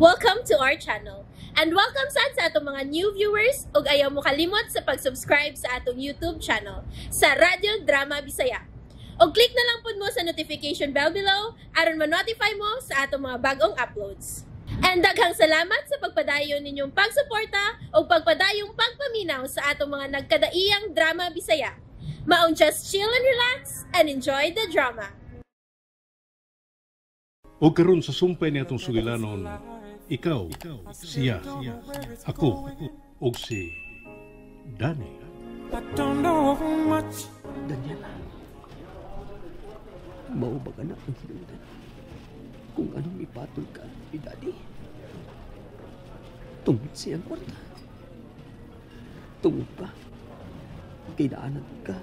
Welcome to our channel. And welcome sa atong mga new viewers ug ayaw mo kalimot sa pag-subscribe sa atong YouTube channel sa Radio Drama Bisaya. O click na lang pud mo sa notification bell below aron ma-notify mo sa atong mga bagong uploads. And daghang salamat sa pagpadayon ninyong pagsuporta o pagpadayong pagpaminaw sa atong mga nagkadaiyang Drama Bisaya. Maong just chill and relax and enjoy the drama. O karon sa sumpay ni atong sugilanon, ikaw, siya, ako, o si Danny. Daniela, mao ba ka na ang hinungdan kung anong ipatol ka ni Daddy? Tungod siyang kwarta. Tungod pa, kinaanan ka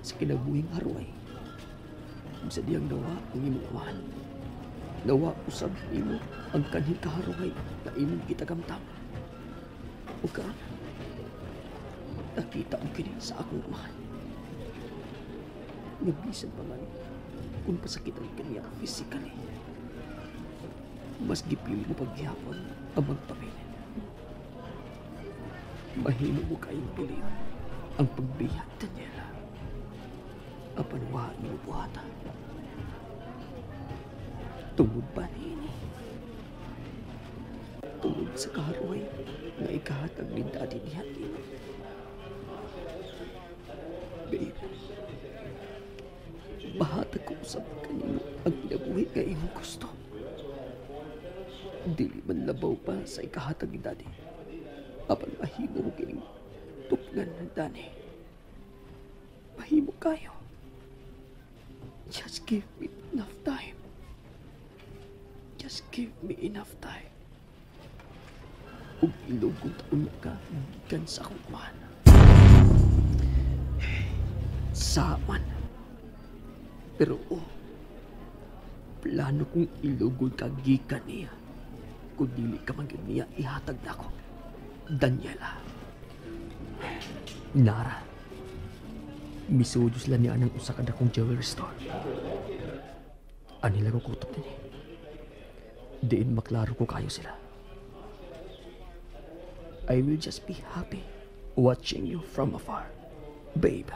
sa kinabuhing harway. Sa diyang nawa ang imong amahan. Nawa usab imo ang kanhing kaharway na imong gitagamtam. O karon, nakita ko kini sa akong amahan. Nabisan pa man kung pasakitan kaniya physically. Mas gipili mo paghihapon ang magpamilya. Mahimo mo kayong piliin ang pagbiyat, Daniela. Apan wa mo buhata. Tungod ba niini? Tungod sa kaharway na ikahatag ni Daddy ni Hati. Babe, bahatag ko usap kanino ang pinabuhi nga iyong gusto. Dili man labaw pa sa ikahatag ni Daddy. Apan mahimo ko kining tupngan ng Danny. Mahimo kayo. Just give me enough time. Just give me enough time. Kung ilugod taon ka, gikan sa akong man. Saman. Pero plano kong ilugod ka gikan niya. Kung dili ka man niya ihatag na ako. Daniela. Nara. Misudyo sila niya ng usa ka dakong jewelry store. Anila ko kutok din eh. Diin maklaro ko kayo sila. I will just be happy watching you from afar, babe.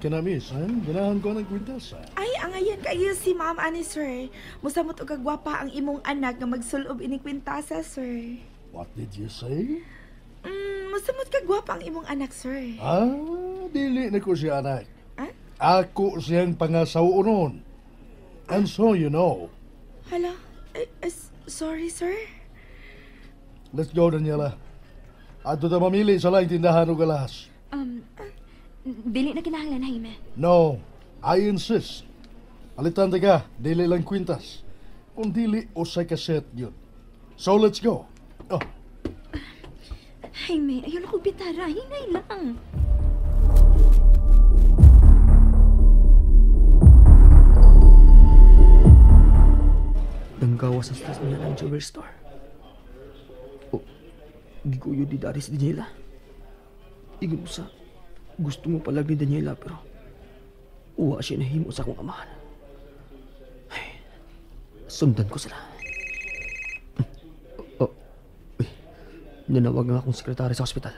Kinamisan, ganahan ko ng kwintas. Ay, angayan kayo si Ma'am ani, sir. Musamot o kagwapa ang imong anak nga magsulob ini kwintasa, sir. What did you say? Musamot kagwapa ang imong anak, sir. Dili na ko siya anak. Ah? Ako siyang pangasawunon. And so you know. Hala, sorry, sir. Let's go, Daniela. Ato ta mamili sa laing tindahan o galas. Dili na kinahanglan, Jaime. No, I insist. Alitan ka, dili lang kwintas. Kung dili, usay ka set yun. So let's go. Oh. Jaime, ayaw na ko bitara. Hinay lang. Nanggawa sa stress niya ng jewelry store. Giguyo di Daddy si Daniela. Igun sa gusto mo palag ni Daniela pero uwa siya nahimo sa akong amahan. Ay, sundan ko sila. Nanawag nga akong sekretary sa ospital.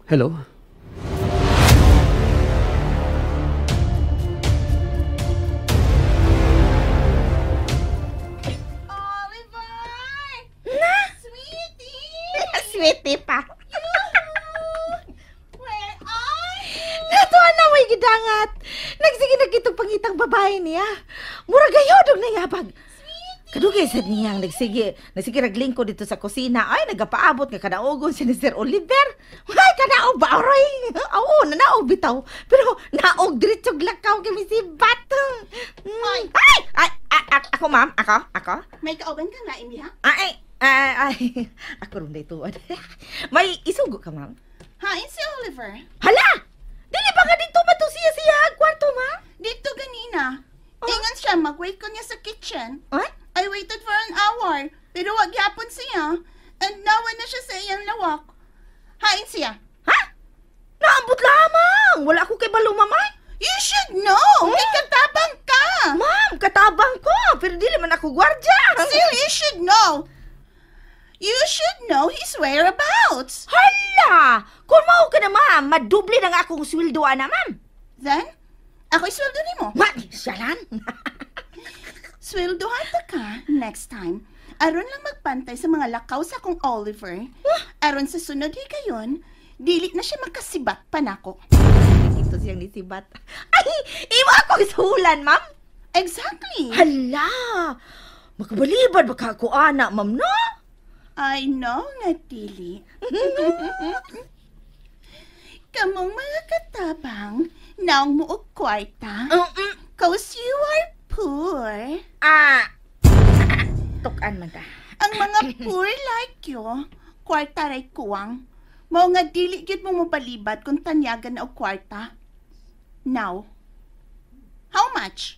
Hello? Sweetie pa. Where are you? Natuan na may gidangat. Nagsige na kitong pangitang babae niya. Mura gayodong nayabag. Kadugay sa niyang nagsige ragling ko dito sa kusina. Ay, nagapaabot nga kanaogon si Sir Oliver. Ay, kanaog ba, aray? Oo, nanaog bitaw. Pero naog diritsog lakaw kami si Bat. Ay, ako ma'am, ako. May kauban ka na, Imi, ha? Ay, ako rin dito. May isugo ka, ma'am? Hain si Oliver. Hala! Dili ba nga dito matusiya siya ang kwarto, ma'am? Dito ganina. Ingan siya, mag-wait ko niya sa kitchen. Ay? I waited for an hour, pero wag yapon siya. And nawan na siya sa iyang lawak. Hain siya. Ha? kabalo, ma'am? Ay? You should know! Kay katabang ka! Ma'am, katabang ko. Pero dili man ako gwardya. Still, you should know! You should know his whereabouts! Hala! Kung mao ka na, ma'am, maduble na nga akong sweldoan na, ma'am. Then, ako'y sweldo ni mo. What? Siyalan? Sweldohan ta ka next time. Aron lang magpantay sa mga lakaw sa akong Oliver. Aron sa sunod higayon, dili na siya makasibat pa nako. Ito siyang nisibat. Ay! Iwa akong sulan, ma'am. Exactly! Hala! Makabalibad ba ka ako, anak, ma'am, no? I know nga, dili. Kamong mga katabang, naong mo og kwarta, cause you are poor. Tukan man ta. Ang mga poor like you, kwarta ray kuwang. Mao nga dili gyud mo mapalibad kung tanyagan na og kwarta. Now, how much?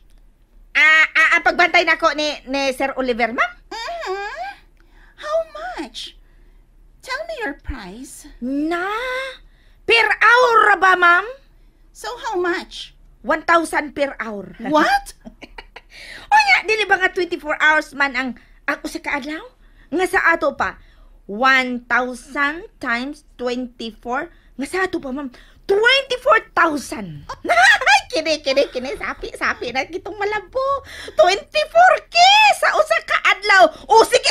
Pagbantay na ko ni Sir Oliver, ma'am? How much? Tell me your price. Na? Per hour ba, ma'am? So how much? 1,000 per hour. What? O nga, dili ba nga 24 hours man ang usa ka adlaw? Nga sa ato pa, 1,000 times 24. Nga sa ato pa, ma'am, 24,000. Kini. Sapi na kitong malabo. 24K sa usa ka adlaw. O, sige,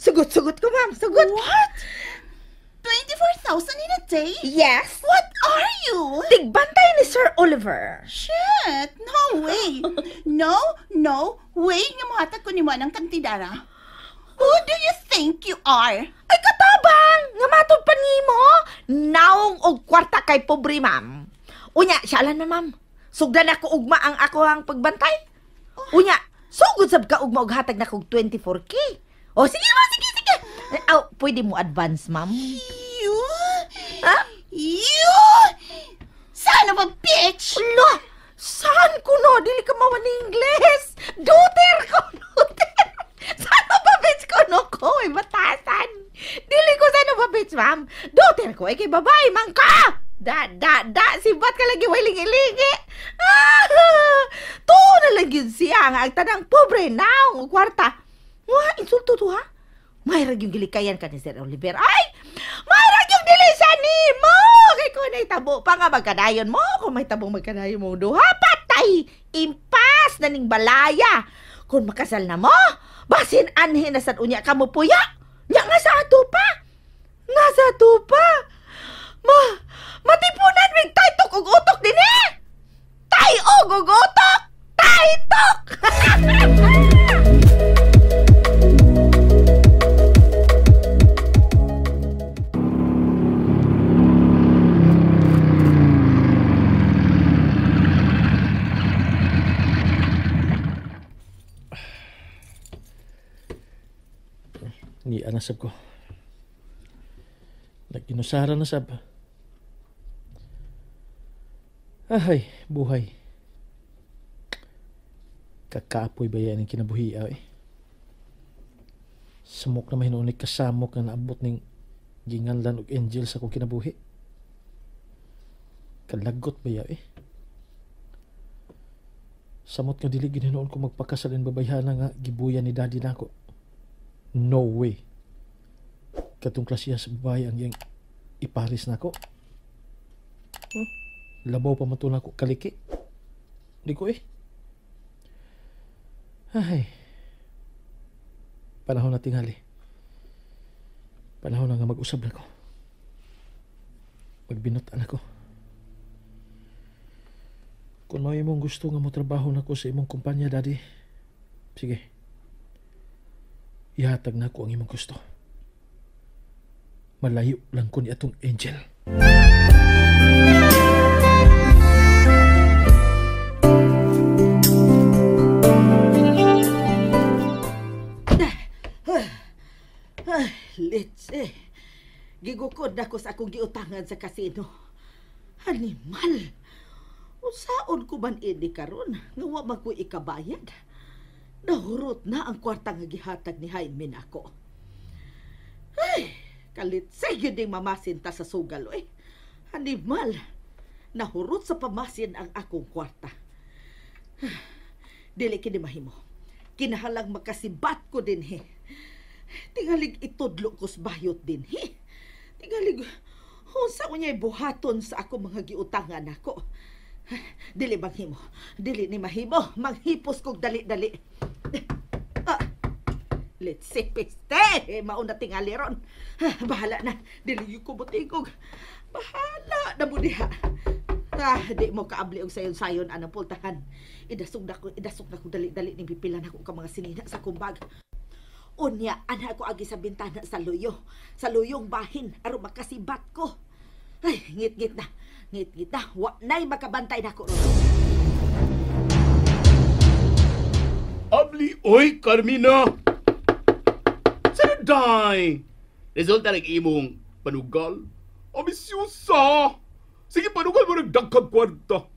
sugot ko, ma'am, sugot. What? 24,000 in a day? Yes. What are you? Tigbantay ni Sir Oliver. Shit! No way! No way nga mohatag ko ni mo ng kantidara. Who do you think you are? Ay, katabang! Nga matod pa nimo. Naong og kwarta kay pobre, ma'am. Unya, siyalan na, ma'am. Sugdan ako ugma ang ako ang pagbantay. Unya, sugod sab ka ugma og hatag na kog 24K. O, sige, ma'am, sige. Pwede mo advance, ma'am. You? Ha? You? Son of a bitch! Ulo! Saan ko no? Dili ka mawan ni Ingles. Daughter ko. Saan ba bitch ko no ko? Ay, batasan. Dili ko saan ba bitch, ma'am. Daughter ko ay kay babae, man ka. Sibat ka lagi way lingi-lingi. To na lang yun siya nga ang tanang pobre naong kwarta. Wah, insulto to ha? Mayroon yung gilikayan ka ni Sir Oliver. Ay! Mayroon yung dilisan ni mo! Kaya kung naitabo pa nga magkadayon mo, kung may tabong magkadayon mo, duha patay! Impas na ning balaya! Kung makasal na mo, basin anhin na sa unya ka mo puya! Nya nga sa ato pa! Nga sa ato pa! Matipunan mig taytok ug utok din eh! Tayog ug utok! Taytok! Ni anasab ko. Nag-inusara na sab. Ahay, buhay. Kakapoy ba yan ang kinabuhi eh. Samok na mahinunik kasamok na naabot ng ginganlan og angel sa kong kinabuhi. Kalagot ba yan eh. Samot nga dili gininoon ko magpakasalin babayhana nga gibuyan ni daddy nako. No way. Katong klasiya sa babae ang iyang iparis na ko. Huh? Labaw pa matuna ko kaliki. Di ko eh. Ay. Panahon na tingali. Panahon na nga mag-usab na ko. Magbinutan ako. Kung may imong gusto nga mo trabaho na ko sa imong kumpanya, daddy, sige. Ihatag na ko ang imong gusto. Malayo lang ko ni atong angel. Litse. Gigukod ako sa akong giutangan sa kasino. Animal. Usaon ko man ini karon nga wa man ko ikabayad. Nahurot na ang kwarta nga gihatag ni Jaime nako. Ay, kalit sa yun ding mamasinta sa sugal, eh. Animal. Nahurot sa pamasin ang akong kwarta. Dili kini mahimo. Kinahalang makasibat ko din he. Tingalig itudlo ko sa bayot din he. Tingalig unsa unyay buhaton sa ako mga giutangan ako. Dili mahimo. Dili ni mahimo. Manghipos kog dali-dali. Let's see, piste. Mauna tingali ron. Bahala na. Dili ko butingog. Bahala na mo diha. Di mo kaabli og sayon-sayon anang pultahan. Idasog na ko dali-dali ni pipilan ako ka mga sinina sa kumbag. Unya, ana ko agi sa bintana sa luyo. Sa luyong bahin, aron makasibat ko. Ay, ngit-ngit na. Ngit-ngit na. Wa na'y makabantay na ko ron. Abli, oy, Carmina! Sanaday! Resulta ng imong panugal? Amisyosa! Sige, panugal mo nagdagkag kwarta.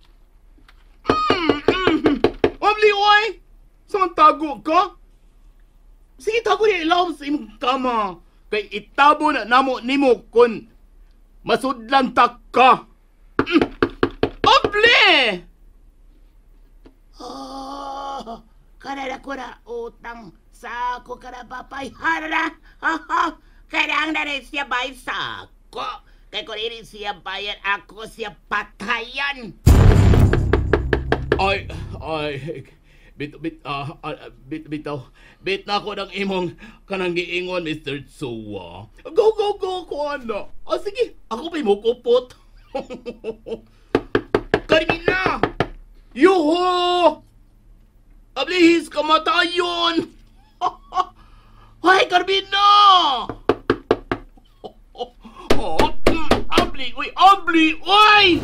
Abli, oy! Saan tago ka? Sige, tago niya ilaw sa imong kama. Kay itabo na namo nimo kun masudlan tak ka. Abli! Oh, karara ko na utang sa ako karapapay harara. Karang na rin siya bay sa ako. Kaya kung rin siya bayan ako siya patayan. Bit na ako ng imong kanang giingon, Mr. Tsuwa. Go, ko ano. Sige, ako pa'y mukupot. Carmina! Yuho! Ablihis kamatayon! Hoy, Carmina! Abli, uy!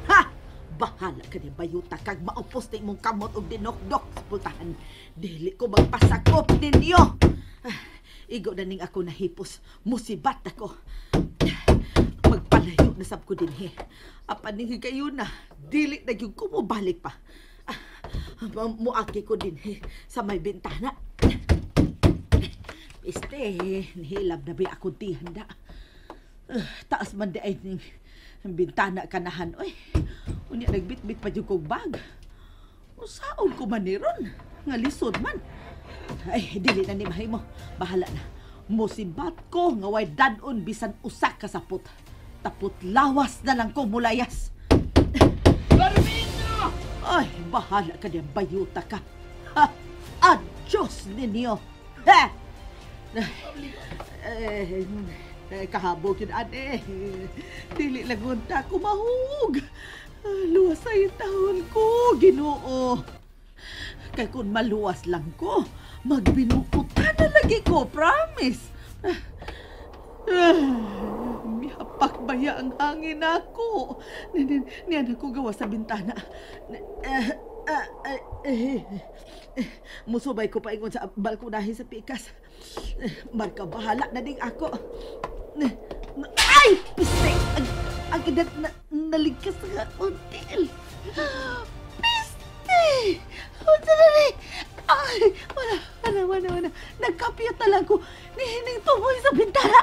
Ha! Bahala ka ni bayuta kag maupos na imong kamot og dinokdok sa pultahan. Dili ko magpasakop ninyo. Igo na ning ako nahipos. Musibat ako. Magpalayo na sab ko din he. Apan ning kayo na. Dili na yung kumubalik pa. Muagi ko din he sa may bintana. Nihilab na ba ako di handa. Taas man di ay ning bintana kanahan. Oy, unya nagbit-bit pa yung kong bag. Usaon ko man ni ron. Nga lisod man. Ay, dili na ni mahimo. Bahala na. Musibat ko nga way danon bisan usak kasapot. Tapot lawas na lang ko mulayas. Carmina! Ay, bahala ka niya, bayuta ka. Adios ninyo. Ha! Kahabog yun, ane. Dili lang unta ko mahug. Luwas ay taon ko, Ginoo. Kaya kung maluwas lang ko, magbinukutan na lagi ko, promise. Mihapak baya ang hangin ako. Niyan ako gawa sa bintana. Musubay ko pa ingon sa balkonahe sa pikas. Marka bahala na ding ako. Ay! Piste! Ang kidat na naligkas nga until. Piste! Unsa na ni? Ay! Wala. Nagkapiyat na lang ko. Nihining tumoy sa bintana.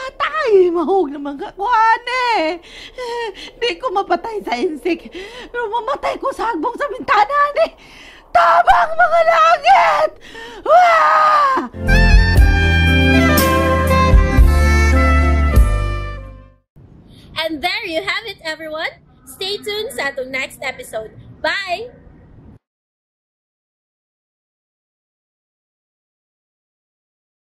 Atay! Mahog naman kakuhan eh. Di ko mapatay sa insik. Pero mamatay ko sa hagbong sa bintana eh. Tabang mga langit! Wah! And there you have it, everyone. Stay tuned sa atong next episode. Bye!